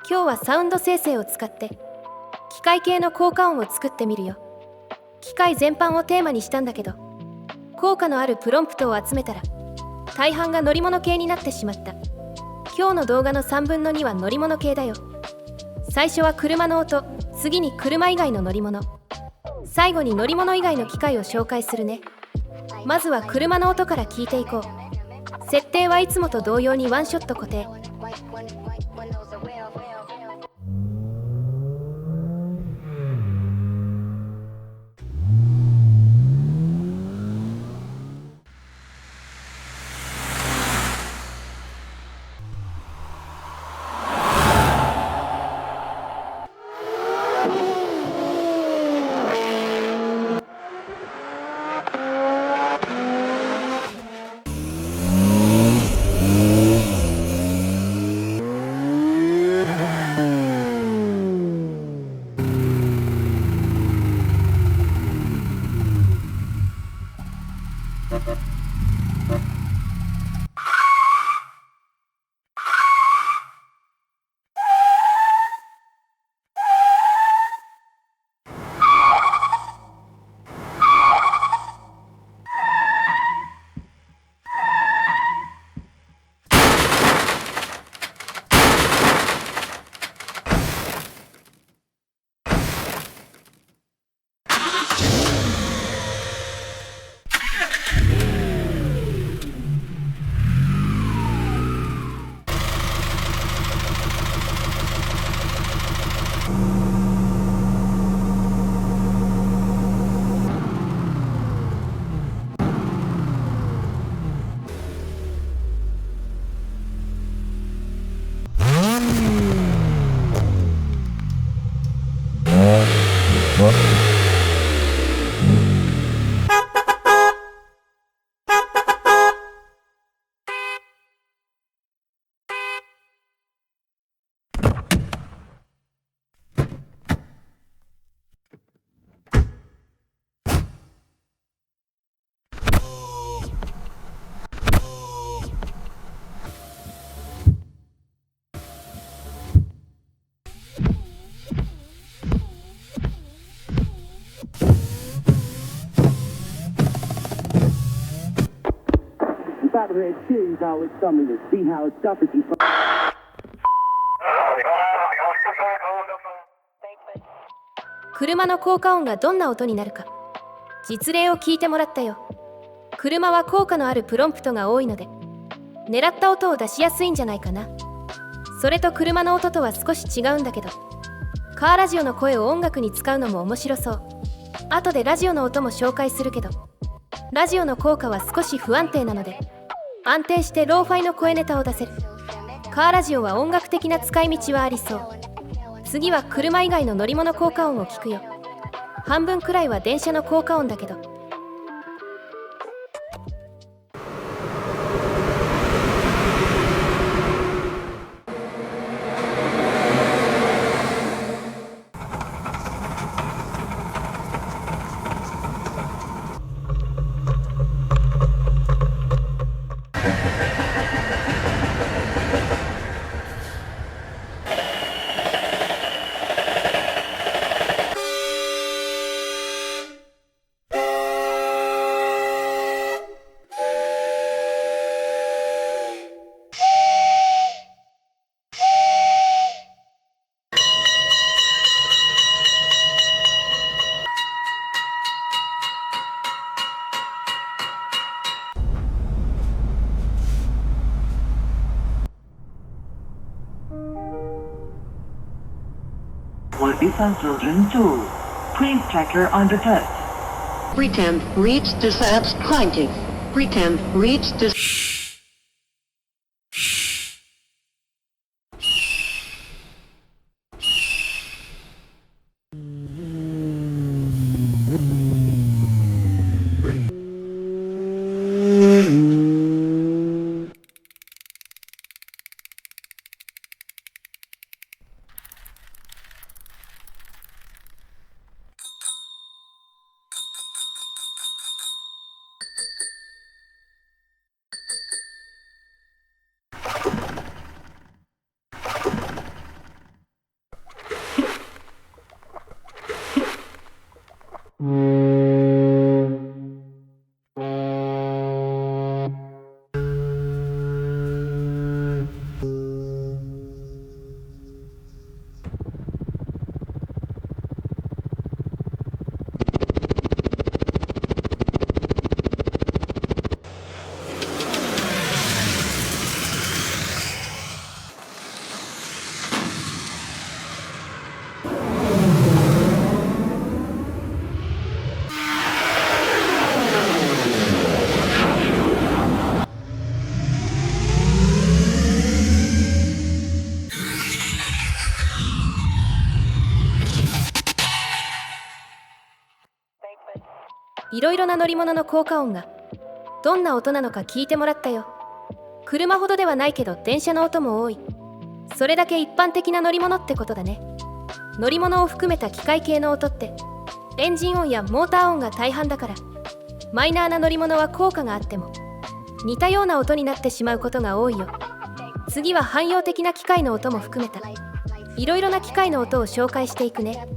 今日はサウンド生成を使って機械系の効果音を作ってみるよ。機械全般をテーマにしたんだけど、効果のあるプロンプトを集めたら大半が乗り物系になってしまった。今日の動画の3分の2は乗り物系だよ。最初は車の音、次に車以外の乗り物、最後に乗り物以外の機械を紹介するね。まずは車の音から聞いていこう。設定はいつもと同様にワンショット固定。車の効果音がどんな音になるか実例を聞いてもらったよ。車は効果のあるプロンプトが多いので狙った音を出しやすいんじゃないかな。それと車の音とは少し違うんだけど、カーラジオの声を音楽に使うのも面白そう。後でラジオの音も紹介するけど、ラジオの効果は少し不安定なので安定してローファイの声ネタを出せる。カーラジオは音楽的な使い道はありそう。次は車以外の乗り物効果音を聞くよ。半分くらいは電車の効果音だけど。Listen children too. Please check your undercut. Pretend reach to set 20. Pretend reach to いろいろな乗り物の効果音がどんな音なのか聞いてもらったよ。車ほどではないけど電車の音も多い。それだけ一般的な乗り物ってことだね。乗り物を含めた機械系の音ってエンジン音やモーター音が大半だから、マイナーな乗り物は効果があっても似たような音になってしまうことが多いよ。次は汎用的な機械の音も含めたいろいろな機械の音を紹介していくね。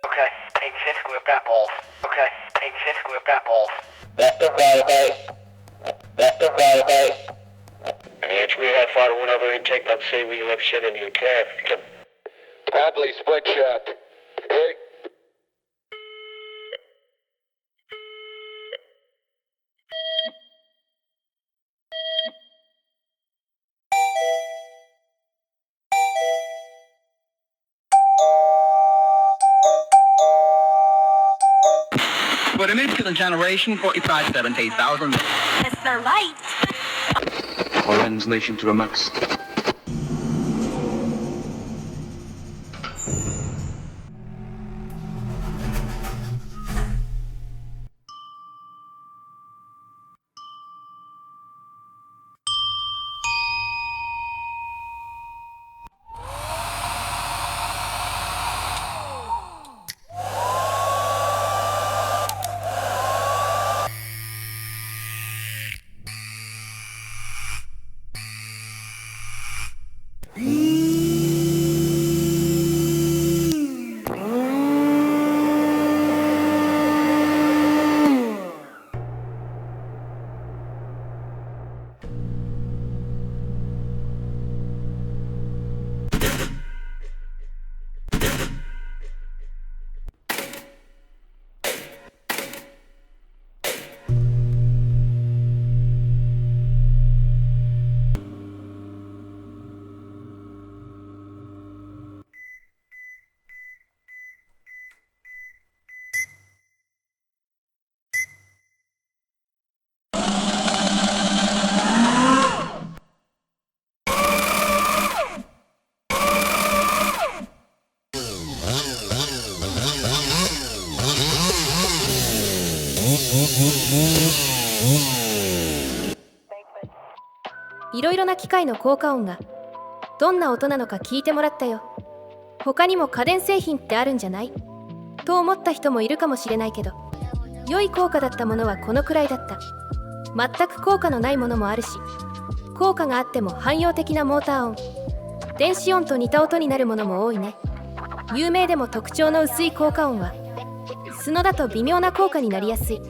Okay, exit, we've got balls. Okay, exit, we've got balls. Left of qualify. Left of qualify. H, we had fought one other intake, let's say we left shit in your cab. Badly split shot. Hey. But an instant generation, 4570,000. It's the light. Translation to a max.いろいろな機械の効果音がどんな音なのか聞いてもらったよ。他にも家電製品ってあるんじゃないと思った人もいるかもしれないけど、良い効果だったものはこのくらいだった。全く効果のないものもあるし、効果があっても汎用的なモーター音、電子音と似た音になるものも多いね。有名でも特徴の薄い効果音は素のだと微妙な効果になりやすい。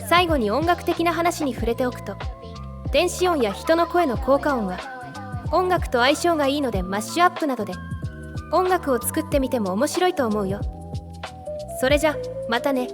最後に音楽的な話に触れておくと、電子音や人の声の効果音は音楽と相性がいいので、マッシュアップなどで音楽を作ってみても面白いと思うよ。それじゃまたね。